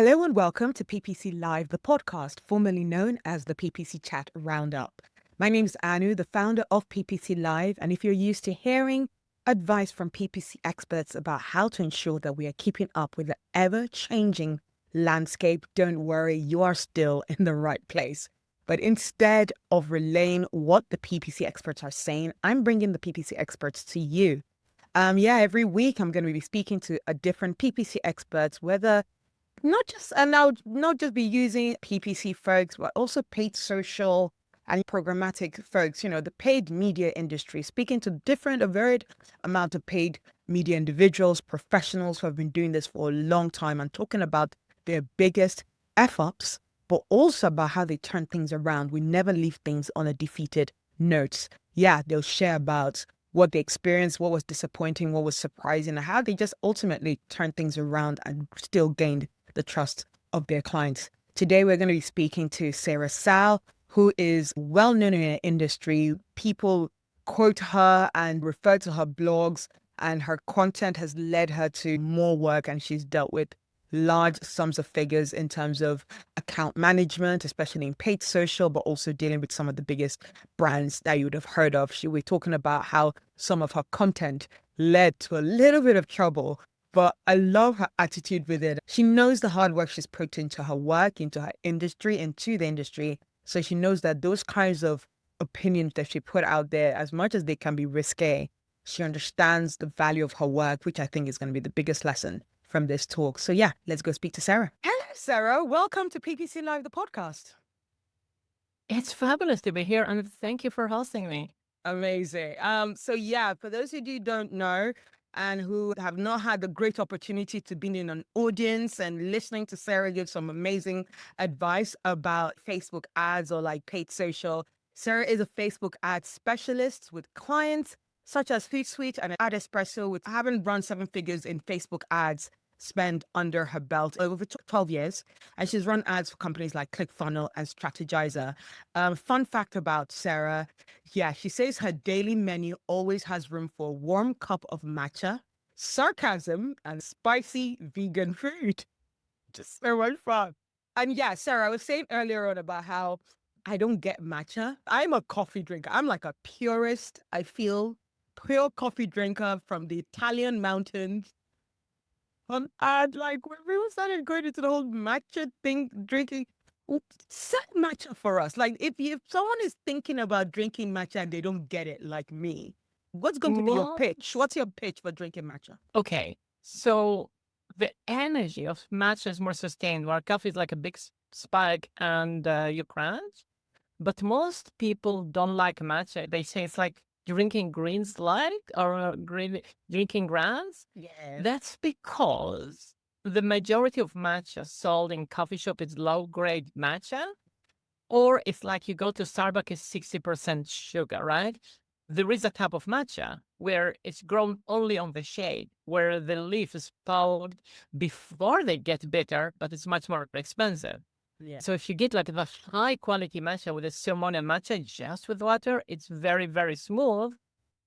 Hello and welcome to PPC Live The Podcast, formerly known as the PPCChat Roundup. My name is Anu, the founder of PPC Live, and if you're used to hearing advice from PPC experts about how to ensure that we are keeping up with the ever-changing landscape, don't worry, you are still in the right place. But instead of relaying what the PPC experts are saying, I'm bringing the PPC experts to you. Every week I'm going to be speaking to a different PPC experts, whether I'll not just be using PPC folks, but also paid social and programmatic folks, the paid media industry, speaking to a varied amount of paid media individuals, professionals who have been doing this for a long time and talking about their biggest F-ups, but also about how they turn things around. We never leave things on a defeated note. Yeah, they'll share about what they experienced, what was disappointing, what was surprising, and how they just ultimately turned things around and still gained the trust of their clients. Today, we're going to be speaking to Sarah Sal, who is well known in the industry. People quote her and refer to her blogs, and her content has led her to more work, and she's dealt with large sums of figures in terms of account management, especially in paid social, but also dealing with some of the biggest brands that you would have heard of. We're talking about how some of her content led to a little bit of trouble, but I love her attitude with it. She knows the hard work she's put into her work, into her industry, into the industry. So she knows that those kinds of opinions that she put out there, as much as they can be risque, she understands the value of her work, which I think is going to be the biggest lesson from this talk. So yeah, let's go speak to Sarah. Hello, Sarah. Welcome to PPC Live, the podcast. It's fabulous to be here, and thank you for hosting me. Amazing. For those who don't know and who have not had the great opportunity to be in an audience and listening to Sarah give some amazing advice about Facebook ads or like paid social, Sarah is a Facebook ad specialist with clients such as Hootsuite and Ad Espresso, with having run 7 figures in Facebook ads spend under her belt over 12 years. And she's run ads for companies like ClickFunnels and Strategizer. Fun fact about Sarah, she says her daily menu always has room for a warm cup of matcha, sarcasm, and spicy vegan food. Just so much fun. And Sarah, I was saying earlier on about how I don't get matcha. I'm a coffee drinker. I'm like a purist, I feel, pure coffee drinker from the Italian mountains. And like when people started going into the whole matcha thing, drinking, set matcha for us. Like if someone is thinking about drinking matcha and they don't get it like me, what's going to be your pitch? What's your pitch for drinking matcha? Okay, so the energy of matcha is more sustained, where coffee is like a big spike and you crash. But most people don't like matcha. They say it's like drinking green slide or drinking grass. Yeah. That's because the majority of matcha sold in coffee shop is low-grade matcha, or it's like you go to Starbucks, it's 60% sugar, right? There is a type of matcha where it's grown only on the shade, where the leaf is pulled before they get bitter, but it's much more expensive. Yeah. So if you get like the high quality matcha with a ceremonial matcha just with water, it's very, very smooth.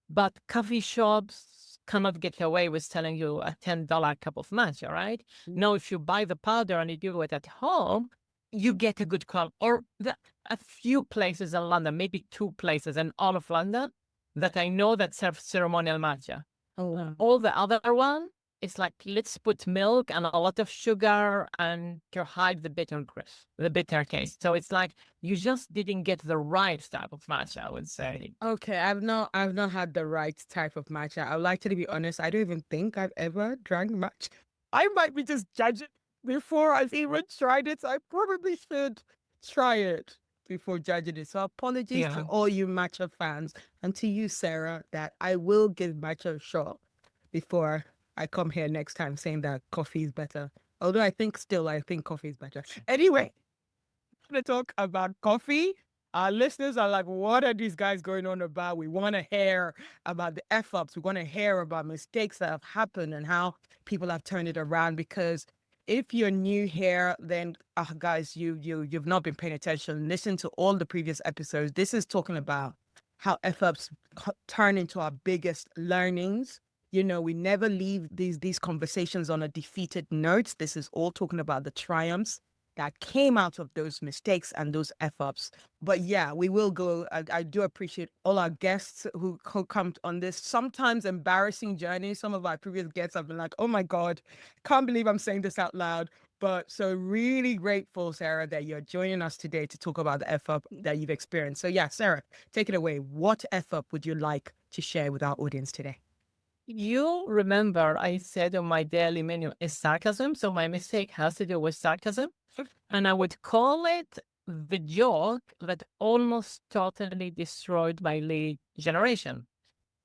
But coffee shops cannot get away with selling you a $10 cup of matcha, right? Now, if you buy the powder and you do it at home, you get a good quality. Or a few places in London, maybe 2 places in all of London that I know that serve ceremonial matcha. Oh, wow. All the other one, it's like, let's put milk and a lot of sugar and to hide the bitter taste. So it's like you just didn't get the right type of matcha, I would say. Okay, I've not had the right type of matcha. I would like to be honest, I don't even think I've ever drank matcha. I might be just judging before I've even tried it. So I probably should try it before judging it. So apologies to all you matcha fans and to you, Sarah, that I will give matcha a shot before I come here next time saying that coffee is better. Although I think coffee is better. Anyway, I'm going to talk about coffee. Our listeners are like, what are these guys going on about? We want to hear about the F-ups. We want to hear about mistakes that have happened and how people have turned it around. Because if you're new here, then guys, you've not been paying attention. Listen to all the previous episodes. This is talking about how F-ups turn into our biggest learnings We never leave these conversations on a defeated note. This is all talking about the triumphs that came out of those mistakes and those F-ups. But yeah, we will go. I do appreciate all our guests who come on this sometimes embarrassing journey. Some of our previous guests have been like, oh my God, can't believe I'm saying this out loud. But so really grateful, Sarah, that you're joining us today to talk about the F-up that you've experienced. So yeah, Sarah, take it away. What F-up would you like to share with our audience today? You remember I said on my daily menu is sarcasm. So my mistake has to do with sarcasm. And I would call it the joke that almost totally destroyed my lead generation.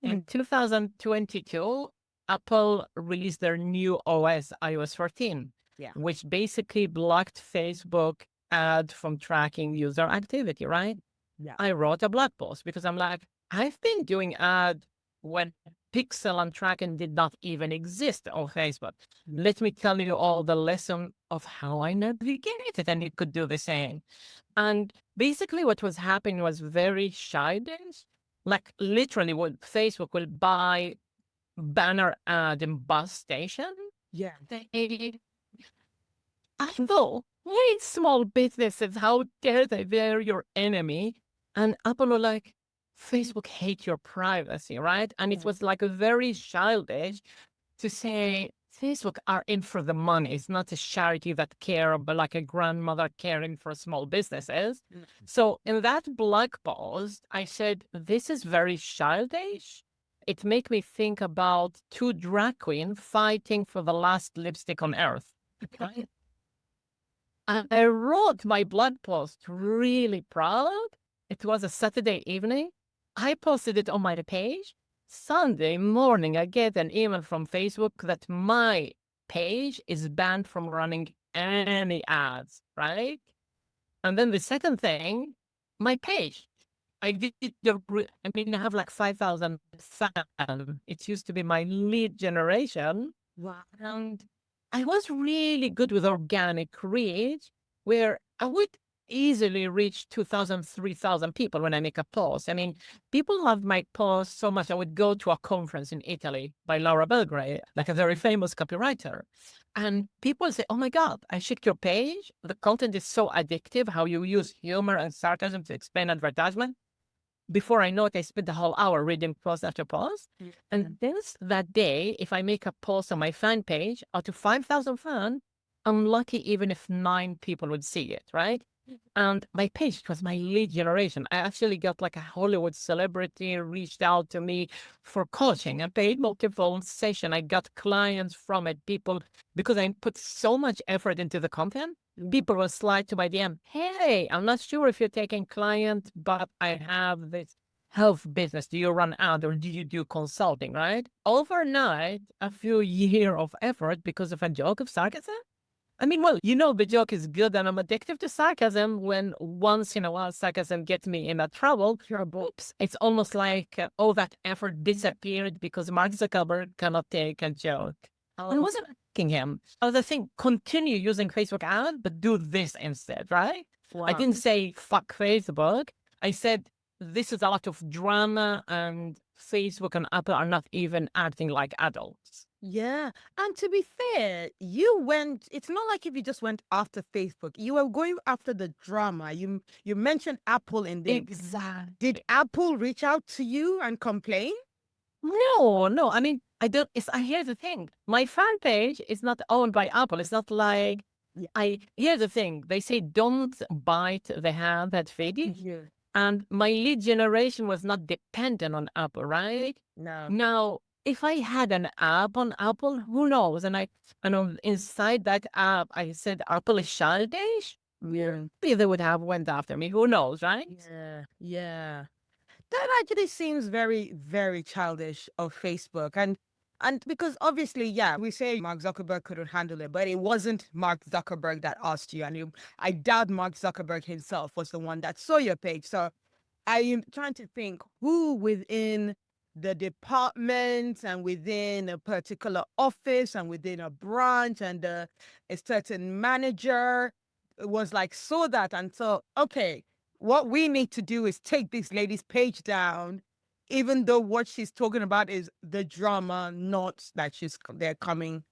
In 2022, Apple released their new OS, iOS 14, which basically blocked Facebook ad from tracking user activity, right? Yeah. I wrote a blog post because I'm like, I've been doing ad when Pixel and tracking did not even exist on Facebook. Let me tell you all the lesson of how I navigated, and you could do the same. And basically what was happening was very childish. Like literally what Facebook will buy banner ad in bus station. Yeah. I thought, wait, small businesses, how dare they? They're your enemy. And Apple were like, Facebook hates your privacy, right? And it was like a very childish to say Facebook are in for the money. It's not a charity that care, but like a grandmother caring for small businesses. So in that blog post, I said, this is very childish. It made me think about two drag queens fighting for the last lipstick on earth. Right? And I wrote my blog post really proud. It was a Saturday evening. I posted it on my page. Sunday morning, I get an email from Facebook that my page is banned from running any ads, right? And then the second thing, my page. I have like 5,000 fans. It used to be my lead generation. Wow. And I was really good with organic reach, where I would easily reach 2,000, 3,000 people when I make a post. I mean, people love my post so much. I would go to a conference in Italy by Laura Belgray, like a very famous copywriter. And people say, oh my God, I checked your page. The content is so addictive, how you use humor and sarcasm to explain advertisement. Before I know it, I spent the whole hour reading post after post. And since that day, if I make a post on my fan page, out of 5,000 fans, I'm lucky even if 9 people would see it, right? And my page was my lead generation. I actually got like a Hollywood celebrity reached out to me for coaching. I paid multiple sessions. I got clients from it, people, because I put so much effort into the content. People will slide to my DM. Hey, I'm not sure if you're taking client, but I have this health business. Do you run ad or do you do consulting, right? Overnight, a few years of effort because of a joke of sarcasm. I mean, well, the joke is good and I'm addicted to sarcasm. When once in a while sarcasm gets me in a trouble, oops, it's almost like all that effort disappeared because Mark Zuckerberg cannot take a joke. I wasn't asking him. I was saying, continue using Facebook ad, but do this instead, right? Wow. I didn't say fuck Facebook. I said, this is a lot of drama and Facebook and Apple are not even acting like adults. Yeah. And to be fair, it's not like if you just went after Facebook, you were going after the drama. You mentioned Apple in there. Exactly. Did Apple reach out to you and complain? No. I mean, here's the thing. My fan page is not owned by Apple. It's not like, here's the thing. They say, don't bite the hand that feeds you. Yeah. And my lead generation was not dependent on Apple, right? No. Now, if I had an app on Apple, who knows? And inside that app, I said Apple is childish. Yeah. Maybe they would have went after me. Who knows, right? Yeah. That actually seems very, very childish of Facebook. And because obviously, we say Mark Zuckerberg couldn't handle it, but it wasn't Mark Zuckerberg that asked you. And I doubt Mark Zuckerberg himself was the one that saw your page. So I am trying to think who within the department and within a particular office and within a branch and a certain manager was like, saw that and thought, okay, what we need to do is take this lady's page down even though what she's talking about is the drama, not that they're coming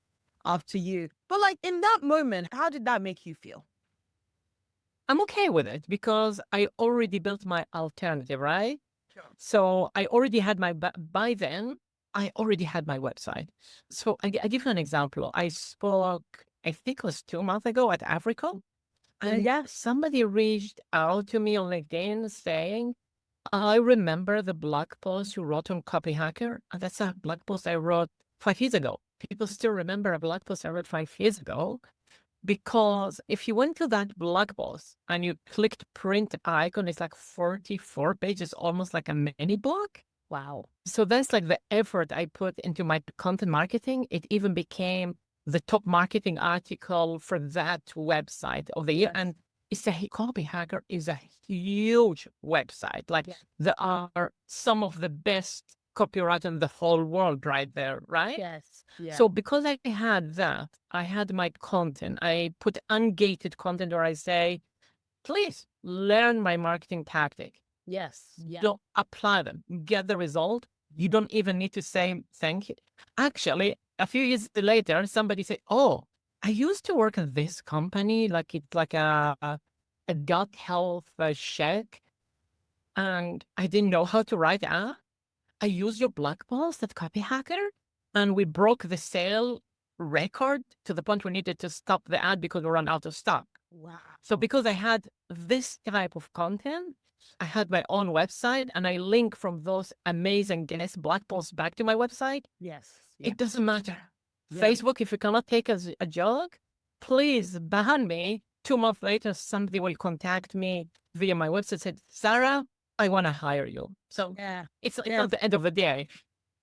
after you. But like in that moment, how did that make you feel? I'm okay with it because I already built my alternative, right? Sure. So I already had by then, I already had my website. So I give you an example. I spoke, I think it was 2 months ago at Africa. And yeah, somebody reached out to me on LinkedIn saying, I remember the blog post you wrote on Copy Hacker. And that's a blog post I wrote 5 years ago. People still remember a blog post I wrote 5 years ago. Because if you went to that blog post and you clicked print icon, it's like 44 pages, almost like a mini book. Wow. So that's like the effort I put into my content marketing. It even became the top marketing article for that website of the year. Yes. And it's Copy Hacker is a huge website. Like there are some of the best copyright in the whole world right there, right? Yes. Yeah. So because I had that, I had my content. I put ungated content where I say, please learn my marketing tactic. Yes. Yeah. Don't apply them, get the result. You don't even need to say thank you. Actually, a few years later, somebody said, oh, I used to work at this company, like it's like a gut health check. And I didn't know how to write app. I used your blog post at Copy Hacker, and we broke the sale record to the point we needed to stop the ad because we ran out of stock. Wow. So because I had this type of content, I had my own website, and I link from those amazing guest blog posts back to my website. Yes. It doesn't matter. Yeah. Facebook, if you cannot take a joke, please ban me. 2 months later, somebody will contact me via my website, said, Sarah, I want to hire you. So Yeah. it's not the end of the day.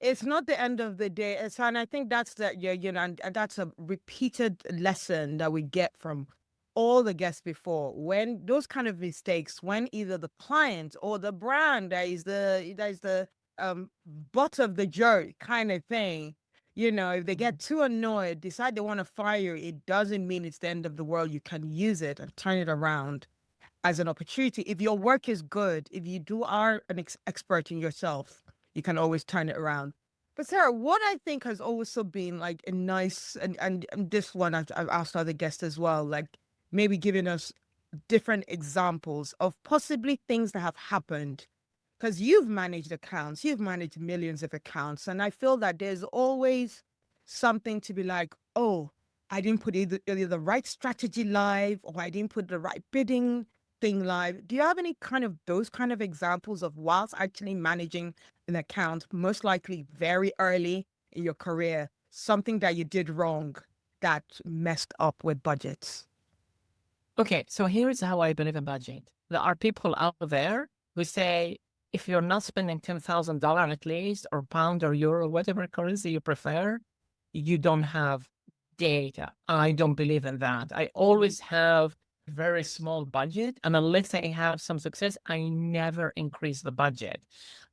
It's not the end of the day. And I think that's and that's a repeated lesson that we get from all the guests before. When those kind of mistakes, when either the client or the brand that is the butt of the joke kind of thing, if they get too annoyed, decide they want to fire you, it doesn't mean it's the end of the world. You can use it and turn it around as an opportunity. If your work is good, if you are an expert in yourself, you can always turn it around. But Sarah, what I think has also been like a nice, and this one I've asked other guests as well, like maybe giving us different examples of possibly things that have happened. Because you've managed accounts, you've managed millions of accounts. And I feel that there's always something to be like, oh, I didn't put either the right strategy live, or I didn't put the right bidding thing live. Do you have any those kind of examples of whilst actually managing an account, most likely very early in your career, something that you did wrong that messed up with budgets? Okay, so here's how I believe in budget. There are people out there who say, if you're not spending $10,000 at least, or pound or euro, whatever currency you prefer, you don't have data. I don't believe in that. I always have very small budget, and unless I have some success, I never increase the budget.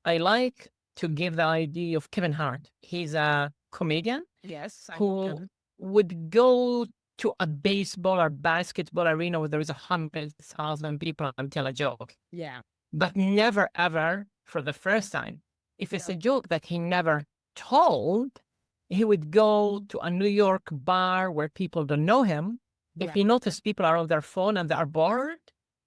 I like to give the idea of Kevin Hart. He's a comedian, Yes, who would go to a baseball or basketball arena where there is 100,000 people and tell a joke. Yeah. But never ever for the first time. If it's a joke that he never told, he would go to a New York bar where people don't know him. If he noticed people are on their phone and they are bored,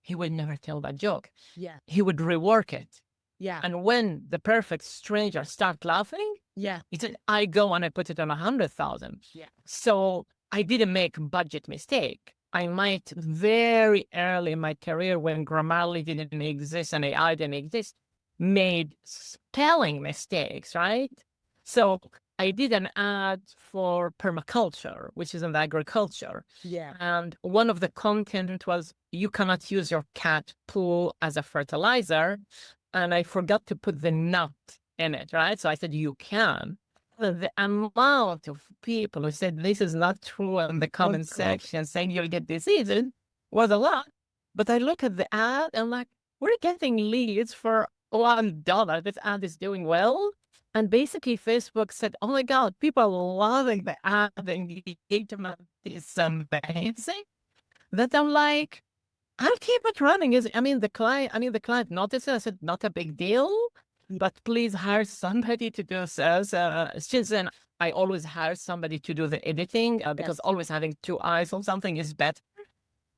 he would never tell that joke. Yeah. He would rework it. Yeah. And when the perfect stranger start laughing, he said, I go and I put it on 100,000. Yeah. So I didn't make budget mistake. I might very early in my career, when Grammarly didn't exist and AI didn't exist, made spelling mistakes, right? So I did an ad for permaculture, which is in agriculture. Yeah. And one of the content was, you cannot use your cat poo as a fertilizer. And I forgot to put the nut in it, right? So I said, you can. The amount of people who said this is not true in the comment section saying you'll get diseases was a lot. But I look at the ad and like, we're getting leads for $1. This ad is doing well. And basically Facebook said, oh my God, people are loving the ad and the engagement is amazing. That I'm like, I'll keep it running. The client noticed it. I said, not a big deal. but please hire somebody to do so. Since then, I always hire somebody to do the editing because always having two eyes on something is better.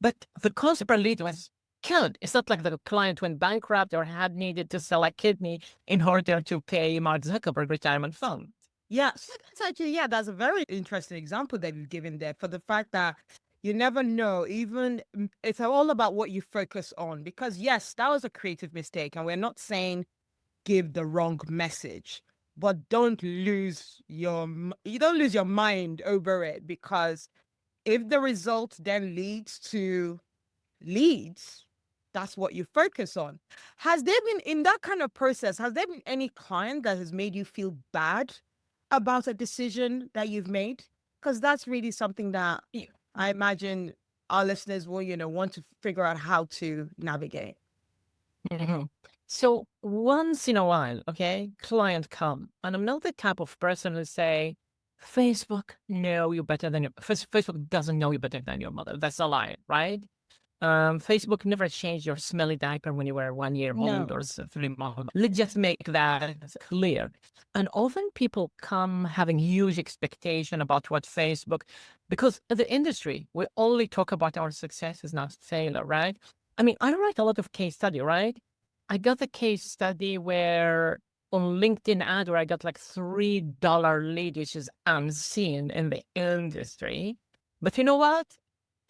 But the cost per lead was killed. It's not like the client went bankrupt or had needed to sell a kidney in order to pay Mark Zuckerberg retirement fund. Yes, that's actually, that's a very interesting example that you've given there, for the fact that you never know, even it's all about what you focus on. Because yes, that was a creative mistake, and we're not saying give the wrong message, but you don't lose your mind over it, because if the result then leads to leads, that's what you focus on. Has there been, in that kind of process, has there been any client that has made you feel bad about a decision that you've made? Because that's really something that I imagine our listeners will, want to figure out how to navigate. Mhm. So once in a while, okay, client come, and I'm not the type of person who say, Facebook know you better than your Facebook doesn't know you better than your mother. That's a lie, right? Facebook never changed your smelly diaper when you were 1 year old No. or 3 months old. Let's just make that clear. And often people come having huge expectation about what Facebook, because in the industry, we only talk about our successes, not failure, right? I mean, I write a lot of case study, right? I got a case study where on LinkedIn ad where I got like $3 lead, which is unseen in the industry. But you know what?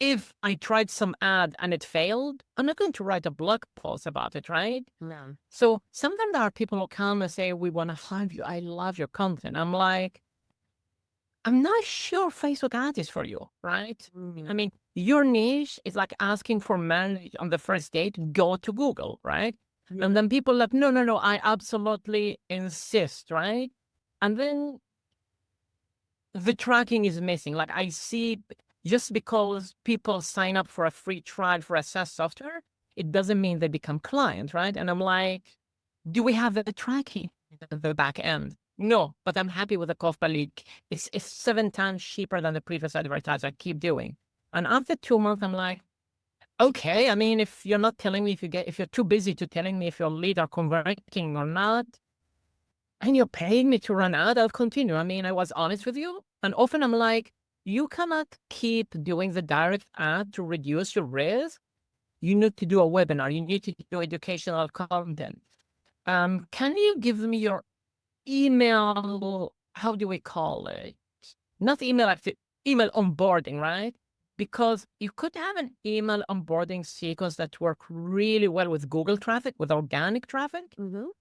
If I tried some ad and it failed, I'm not going to write a blog post about it, right? No. So sometimes there are people who come and say, we want to hire you. I love your content. I'm like, I'm not sure Facebook ad is for you, right? I mean, your niche is like asking for marriage on the first date, go to Google, right? Yeah. And then people are like, no, I absolutely insist, right? And then the tracking is missing. Like I see, just because people sign up for a free trial for a SaaS software, it doesn't mean they become client, right? And I'm like, do we have the tracking at the back end? No, but I'm happy with the cost per lead. It's 7 times cheaper than the previous advertiser. I keep doing. And after 2 months, I'm like, okay, I mean, if you're not telling me if you're too busy to telling me if your lead are converting or not, and you're paying me to run ad, I'll continue. I mean, I was honest with you. And often I'm like, you cannot keep doing the direct ad to reduce your risk. You need to do a webinar. You need to do educational content. Can you give me your email? How do we call it? Not email, email onboarding, right? Because you could have an email onboarding sequence that work really well with Google traffic, with organic traffic,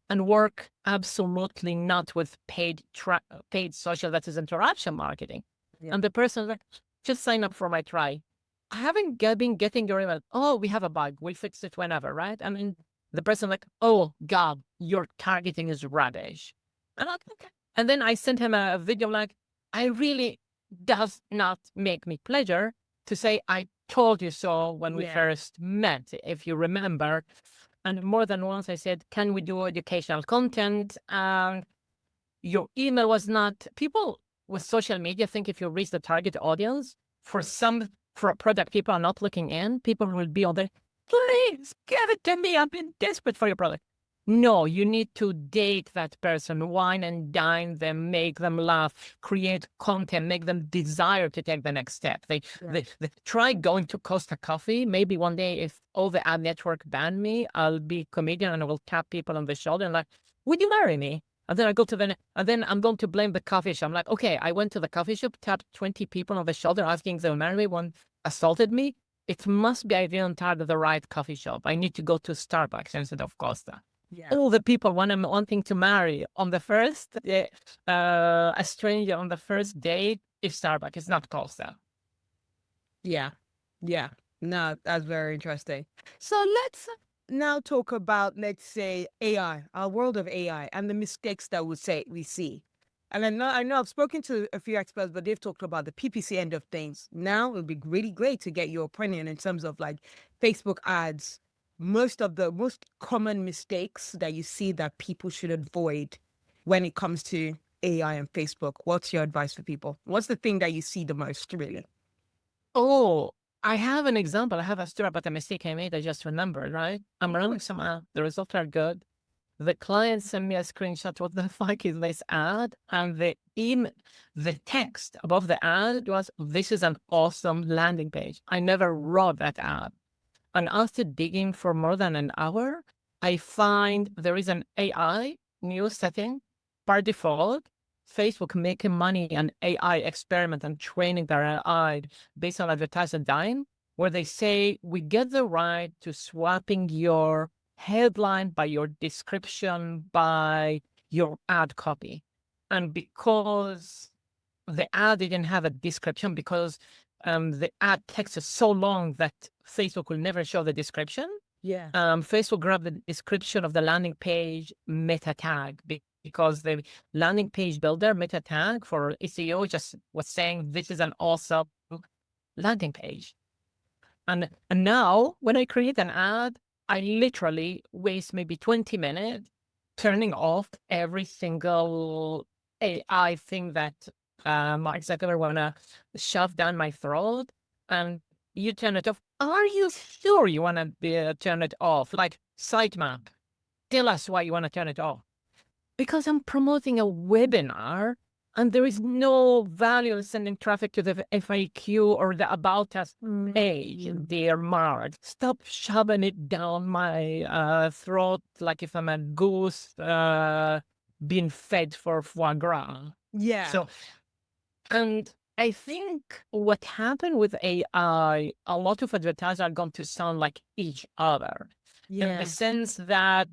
and work absolutely not with paid social, that is interruption marketing. Yeah. And the person like, just sign up for my try. I haven't been getting your email. Oh, we have a bug. We'll fix it whenever, right? I mean, the person like, oh God, your targeting is rubbish. And I'm like, okay. And then I sent him a video like, I really does not make me pleasure to say I told you so when we first met, if you remember. And more than once I said, can we do educational content? And your email was not, people with social media think if you reach the target audience, for a product people are not looking in, people will be on there, please give it to me. I've been desperate for your product. No, you need to date that person, wine and dine them, make them laugh, create content, make them desire to take the next step. They try going to Costa Coffee. Maybe one day, if all the ad network ban me, I'll be comedian and I will tap people on the shoulder and like, would you marry me? And then I go to and then I'm going to blame the coffee shop. I'm like, okay, I went to the coffee shop, tapped 20 people on the shoulder asking if they will marry me. One assaulted me. It must be I didn't target the right coffee shop. I need to go to Starbucks instead of Costa. Yeah. All the people wanting to marry on the first, a stranger on the first date is Starbucks. It's not Costa. Yeah. No, that's very interesting. So let's now talk about, let's say, AI, our world of AI, and the mistakes that we see. And I know I've spoken to a few experts, but they've talked about the PPC end of things. Now it would be really great to get your opinion in terms of like Facebook ads. Most common mistakes that you see that people should avoid when it comes to AI and Facebook. What's your advice for people? What's the thing that you see the most, really? Oh, I have an example. I have a story about a mistake I made. I just remembered, right? I'm running some ads. The results are good. The client sent me a screenshot. What the fuck is this ad? And the text above the ad was, "This is an awesome landing page." I never wrote that ad. And after digging for more than an hour, I find there is an AI new setting by default. Facebook making money an AI experiment and training their AI based on advertiser dime, where they say we get the right to swapping your headline by your description by your ad copy. And because the ad didn't have a description, because the ad text is so long that Facebook will never show the description. Yeah. Facebook grabbed the description of the landing page meta tag because the landing page builder meta tag for SEO just was saying this is an awesome landing page. And now when I create an ad, I literally waste maybe 20 minutes turning off every single AI thing that Mark Zuckerberg want to shove down my throat. And you turn it off. Are you sure you want to turn it off? Like sitemap, tell us why you want to turn it off. Because I'm promoting a webinar and there is no value in sending traffic to the FAQ or the About Us page, dear Mark. Stop shoving it down my throat like if I'm a goose being fed for foie gras. Yeah. So, and I think what happened with AI, a lot of advertisers are going to sound like each other in the sense that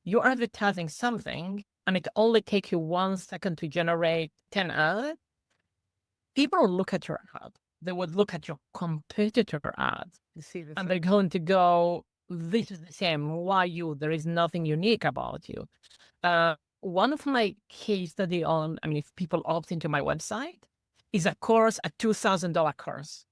you're advertising something and it only takes you 1 second to generate 10 ads. People will look at your ad. They would look at your competitor ads and they're going to go, this is the same. Why you? There is nothing unique about you. One of my case study on, if people opt into my website, is a course, a $2,000 course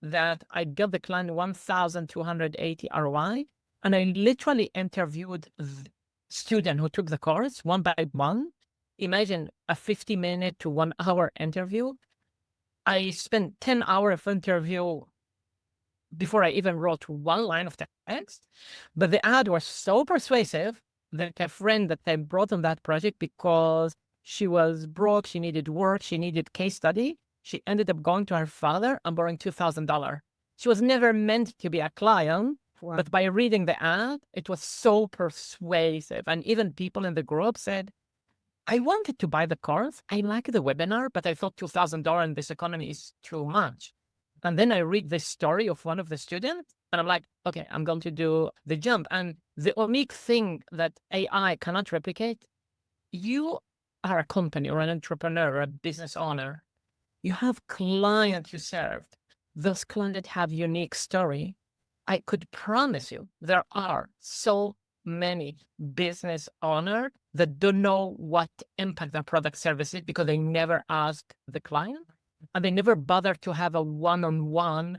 that I got the client 1,280 ROI. And I literally interviewed the student who took the course one by one. Imagine a 50-minute to 1 hour interview. I spent 10 hours of interview before I even wrote one line of text. But the ad was so persuasive that a friend that I brought on that project, because she was broke, she needed work, she needed case study, she ended up going to her father and borrowing $2,000. She was never meant to be a client, but by reading the ad, it was so persuasive. And even people in the group said, I wanted to buy the course. I like the webinar, but I thought $2,000 in this economy is too much. And then I read the story of one of the students and I'm like, okay, I'm going to do the jump. And the unique thing that AI cannot replicate, you are a company or an entrepreneur or a business owner. You have clients you served. Those clients have unique story. I could promise you there are so many business owners that don't know what impact their product service is because they never ask the client and they never bother to have a one-on-one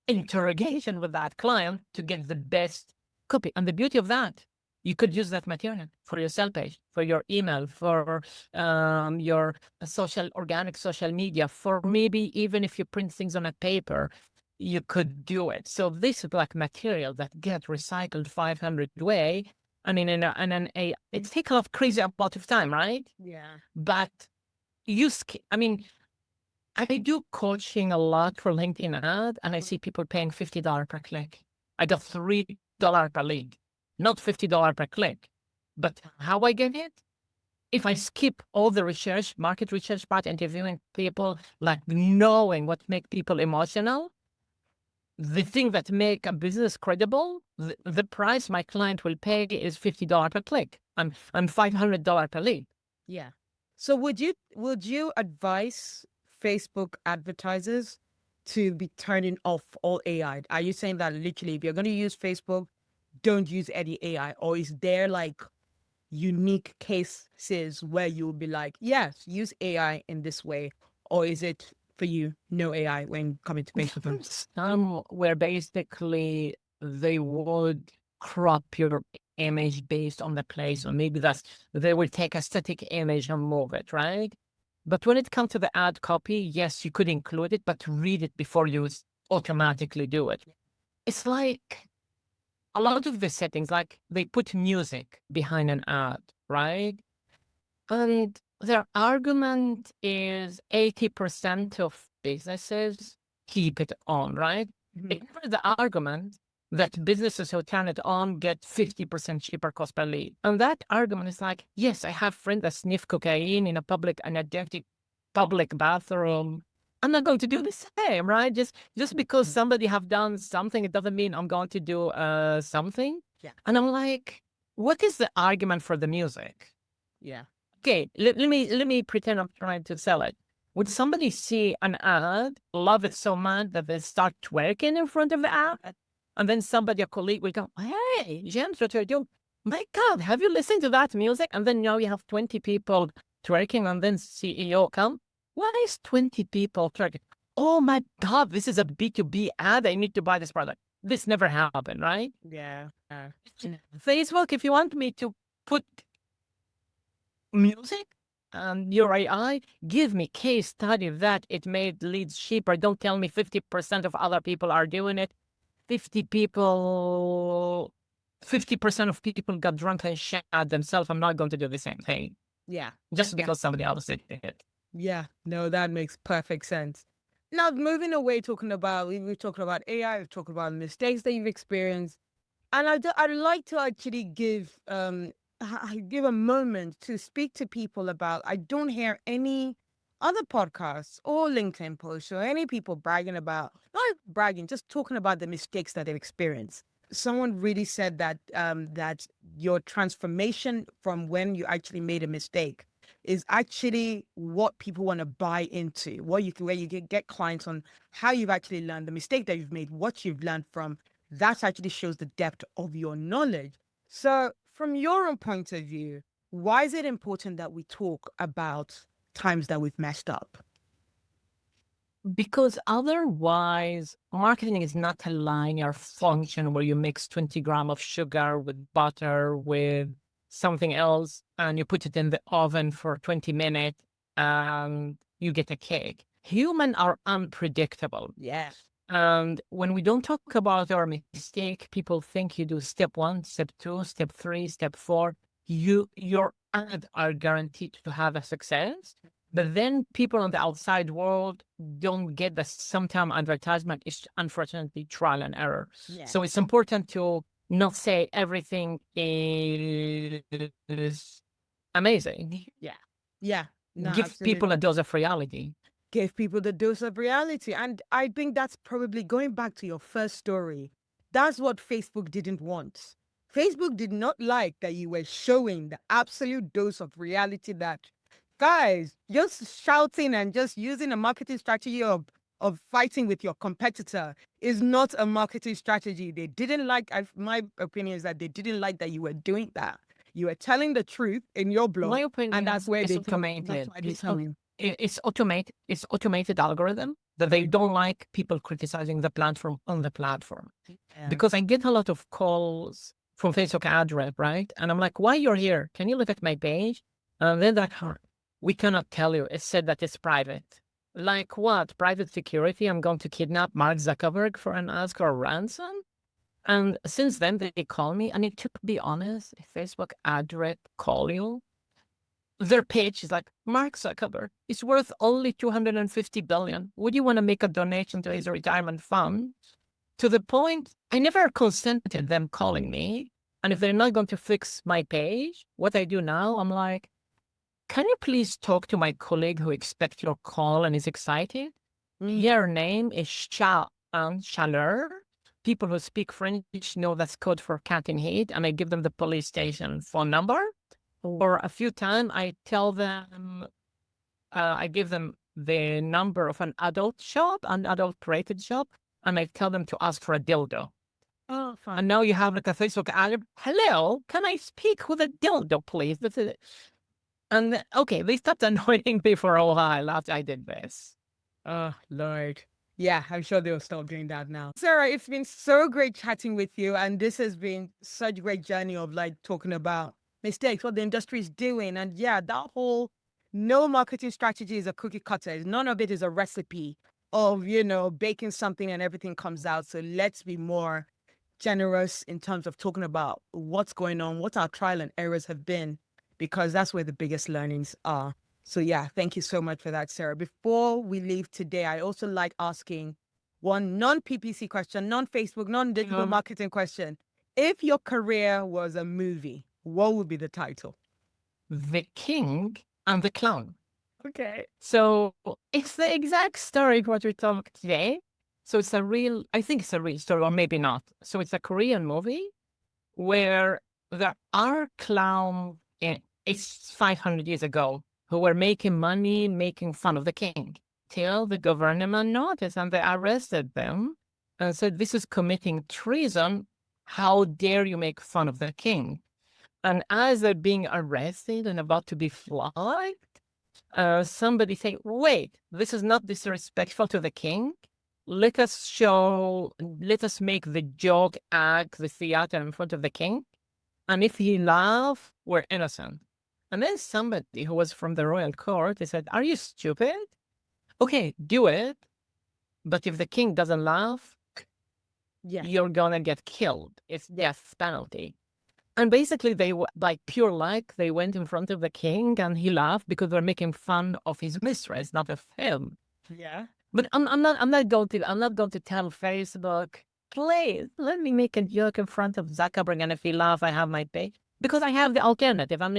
interrogation with that client to get the best copy. And the beauty of that, you could use that material for your sell page, for your email, for your organic social media, for maybe even if you print things on a paper, you could do it. So this is like material that gets recycled 500 way. I mean, it takes a lot of crazy amount of time, right? Yeah. But I do coaching a lot for LinkedIn ad, and I see people paying $50 per click. I got $3 per lead, not $50 per click. But how I get it? If I skip all the research, market research part, interviewing people, like knowing what makes people emotional, the thing that make a business credible, the price my client will pay is $50 per click. I'm $500 per lead. Yeah. So would you advise Facebook advertisers to be turning off all AI? Are you saying that literally if you're going to use Facebook, don't use any AI? Or is there like unique cases where you'll be like, yes, use AI in this way? Or is it for you, no AI when coming to Facebook? Some where basically they would crop your image based on the place, or maybe they will take a static image and move it, right? But when it comes to the ad copy, yes, you could include it, but read it before you automatically do it. It's like a lot of the settings, like they put music behind an ad, right? And their argument is 80% of businesses keep it on, right? Mhm. Ignore the argument that businesses who turn it on get 50% cheaper cost per lead. And that argument is like, yes, I have friends that sniff cocaine in a dirty public bathroom. I'm not going to do the same, right? Just because somebody have done something, it doesn't mean I'm going to do something. Yeah. And I'm like, what is the argument for the music? Yeah. Okay, let me pretend I'm trying to sell it. Would somebody see an ad, love it so much that they start twerking in front of the ad? And then somebody, a colleague, will go, hey, James, what are you doing? My God, have you listened to that music? And then now you have 20 people twerking, and then CEO come. Why is 20 people twerking? Oh my God, this is a B2B ad. I need to buy this product. This never happened, right? Yeah. Facebook, if you want me to put music and your AI, give me case study that it made leads cheaper. Don't tell me 50% of other people are doing it. 50% of people got drunk and shot themselves. I'm not going to do the same thing Yeah. just because somebody else did it. Yeah. No, that makes perfect sense. Now, moving away, we've talking about AI, we've talked about mistakes that you've experienced. And I'd like to actually give a moment to speak to people about, I don't hear any other podcasts or LinkedIn posts or any people bragging about, not bragging, just talking about the mistakes that they've experienced. Someone really said that that your transformation from when you actually made a mistake is actually what people want to buy into, where you can get clients on how you've actually learned the mistake that you've made, what you've learned from. That actually shows the depth of your knowledge. So, from your own point of view, why is it important that we talk about times that we've messed up? Because otherwise, marketing is not a linear function where you mix 20 grams of sugar with butter with something else and you put it in the oven for 20 minutes and you get a cake. Humans are unpredictable. Yes. And when we don't talk about our mistake, people think you do step 1, step 2, step 3, step 4. Your ads are guaranteed to have a success. But then people on the outside world don't get that sometimes advertisement is unfortunately trial and error. Yeah. So it's important to not say everything is amazing. Yeah. No, Give absolutely. people a dose of reality. Give people the dose of reality. And I think that's probably going back to your first story. That's what Facebook didn't want. Facebook did not like that you were showing the absolute dose of reality that, guys, just shouting and just using a marketing strategy of fighting with your competitor is not a marketing strategy. They didn't like, my opinion is that they didn't like that you were doing that. You were telling the truth in your blog. My opinion, and that's where it's they automated. That's why they tell you. It's automated algorithm that they don't like people criticizing the platform on the platform. Yeah. Because I get a lot of calls from Facebook ad rep, right? And I'm like, why you're here? Can you look at my page? And then like, we cannot tell you. It said that it's private. Like what? Private security? I'm going to kidnap Mark Zuckerberg for an ask or ransom? And since then they call me, and to be honest, if Facebook ad rep call you, their page is like, Mark Zuckerberg is worth only 250 billion. Would you want to make a donation to his retirement fund? To the point, I never consented them calling me. And if they're not going to fix my page, what I do now, I'm like, can you please talk to my colleague who expects your call and is excited? Your name is Chaleur. People who speak French know that's code for cat in heat, and I give them the police station phone number. Or a few times I tell them, I give them the number of an adult shop, an adult rated shop, and I tell them to ask for a dildo. Oh, fine. And now you have like a Facebook ad. Hello, can I speak with a dildo, please? This is it. And okay, they stopped annoying me for a while after I did this. Oh, Lord. Yeah, I'm sure they'll stop doing that now. Sarah, it's been so great chatting with you. And this has been such a great journey of like talking about mistakes, what the industry is doing. And yeah, that whole no marketing strategy is a cookie cutter. None of it is a recipe of, baking something and everything comes out. So let's be more generous in terms of talking about what's going on, what our trial and errors have been, because that's where the biggest learnings are. So yeah, thank you so much for that, Sarah. Before we leave today, I also like asking one non-PPC question, non-Facebook, non-digital marketing question. If your career was a movie, what would be the title? The King and the Clown. Okay. So it's the exact story of what we talked today. So I think it's a real story, or maybe not. So it's a Korean movie where there are clowns, it's 500 years ago, who were making money, making fun of the king, till the government noticed and they arrested them and said, this is committing treason. How dare you make fun of the king? And as they're being arrested and about to be flogged, somebody say, wait, this is not disrespectful to the king. Let us make the joke act, the theater in front of the king. And if he laughs, we're innocent. And then somebody who was from the royal court, they said, are you stupid? Okay, do it. But if the king doesn't laugh, you're going to get killed. It's death penalty. And basically, they like pure luck. They went in front of the king and he laughed because they're making fun of his mistress, not of him. Yeah. But I'm not going to tell Facebook, please let me make a joke in front of Zuckerberg, and if he laughs, I have my pay, because I have the alternative. I'm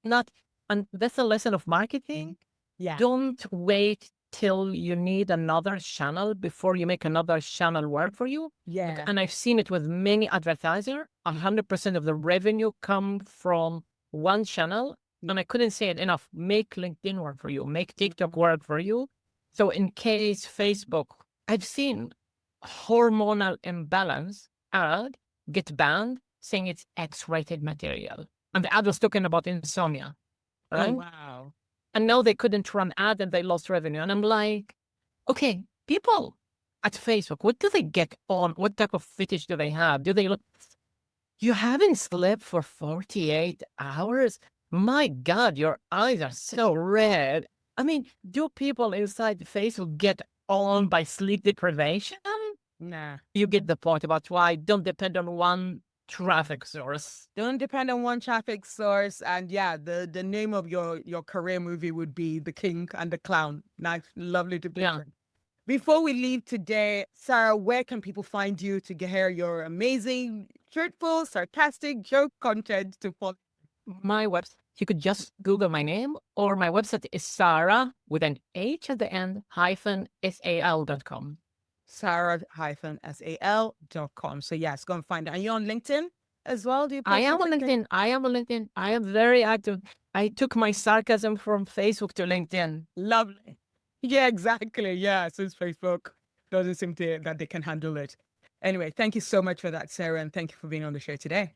not, and that's a lesson of marketing. Yeah. Don't wait till you need another channel before you make another channel work for you. Yeah. And I've seen it with many advertisers. 100% of the revenue come from one channel. And I couldn't say it enough. Make LinkedIn work for you. Make TikTok work for you. So in case Facebook, I've seen hormonal imbalance ad get banned saying it's X-rated material. And the ad was talking about insomnia. Right? Oh, wow. And now they couldn't run ad and they lost revenue. And I'm like, okay, people at Facebook, what do they get on? What type of fetish do they have? Do they look, you haven't slept for 48 hours? My God, your eyes are so red. I mean, do people inside Facebook get on by sleep deprivation? Nah. You get the point about why don't depend on one traffic source. Don't depend on one traffic source. And yeah, the name of your career movie would be The King and the Clown. Nice, lovely to picture. Yeah. Before we leave today, Sarah, where can people find you to hear your amazing, truthful, sarcastic joke content to follow? My website, you could just Google my name, or my website is Sarah with an H at the end, -sal.com. Sarah-sal.com. So yes, go and find it. Are you on LinkedIn as well? I am on LinkedIn. I am very active. I took my sarcasm from Facebook to LinkedIn. Lovely. Yeah, exactly. Yeah, since Facebook doesn't seem that they can handle it. Anyway, thank you so much for that, Sarah, and thank you for being on the show today.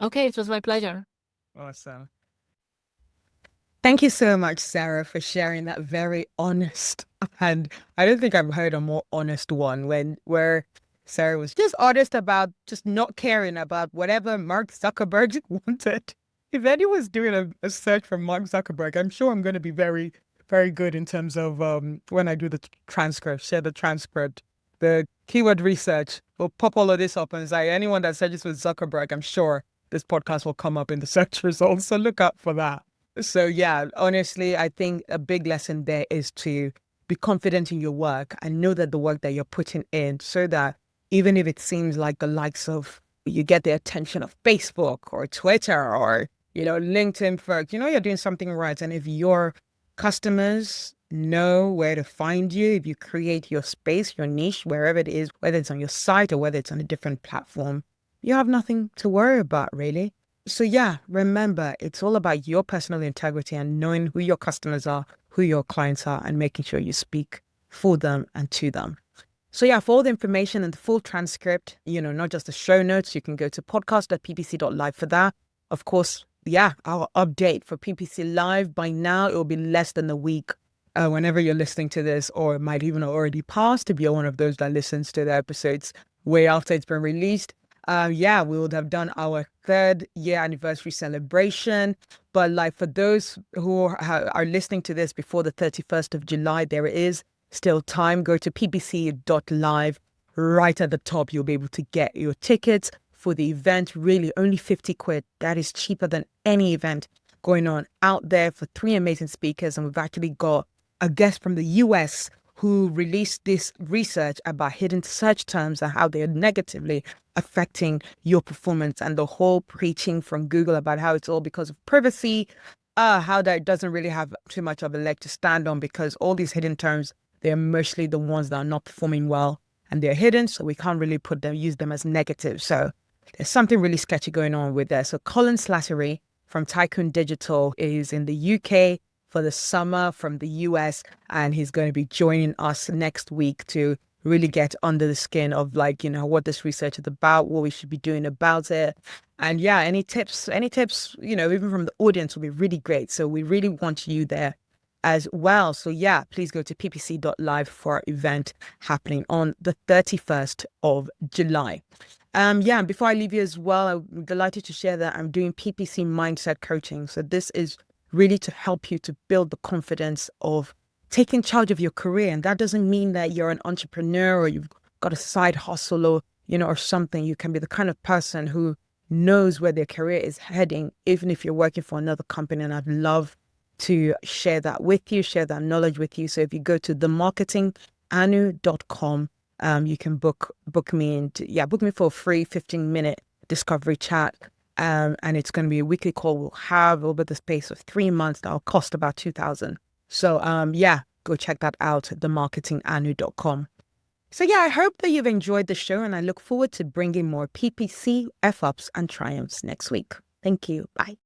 Okay, it was my pleasure. Awesome. Thank you so much, Sarah, for sharing that very honest, and I don't think I've heard a more honest one where Sarah was just honest about just not caring about whatever Mark Zuckerberg wanted. If anyone's doing a search for Mark Zuckerberg, I'm sure I'm going to be very, very good in terms of when I do the transcript, share the transcript, the keyword research. We'll pop all of this up and say anyone that searches for Zuckerberg, I'm sure this podcast will come up in the search results. So look out for that. So yeah, honestly, I think a big lesson there is to be confident in your work and know that the work that you're putting in, so that even if it seems like the likes of, you get the attention of Facebook or Twitter or, LinkedIn folks, you're doing something right. And if your customers know where to find you, if you create your space, your niche, wherever it is, whether it's on your site or whether it's on a different platform, you have nothing to worry about, really. So yeah, remember, it's all about your personal integrity and knowing who your customers are, who your clients are, and making sure you speak for them and to them. So yeah, for all the information and the full transcript, not just the show notes, you can go to podcast.ppc.live for that. Of course, yeah, our update for PPC Live, by now it will be less than a week whenever you're listening to this, or it might even already passed if you're one of those that listens to the episodes way after it's been released. We would have done our 3rd year anniversary celebration. But like for those who are listening to this before the 31st of July, there is still time. Go to ppc.live right at the top. You'll be able to get your tickets for the event, really only 50 quid. That is cheaper than any event going on out there for 3 amazing speakers. And we've actually got a guest from the US who released this research about hidden search terms and how they're negatively affecting your performance, and the whole preaching from Google about how it's all because of privacy, how that doesn't really have too much of a leg to stand on, because all these hidden terms, they're mostly the ones that are not performing well and they're hidden, so we can't really use them as negative. So there's something really sketchy going on with that. So Colin Slattery from Tycoon Digital is in the UK for the summer from the US, and he's going to be joining us next week to really get under the skin of what this research is about, what we should be doing about it. And yeah, any tips, even from the audience will be really great. So we really want you there as well. So yeah, please go to ppc.live for our event happening on the 31st of July. And before I leave you as well, I'm delighted to share that I'm doing PPC mindset coaching. So this is really to help you to build the confidence of taking charge of your career. And that doesn't mean that you're an entrepreneur or you've got a side hustle or something. You can be the kind of person who knows where their career is heading, even if you're working for another company. And I'd love to share that with you, share that knowledge with you. So if you go to themarketinganu.com, you can book me for a free 15-minute discovery chat. And it's going to be a weekly call. We'll have over the space of 3 months. That'll cost about $2,000. So go check that out at themarketinganu.com. So I hope that you've enjoyed the show, and I look forward to bringing more PPC F-ups and triumphs next week. Thank you. Bye.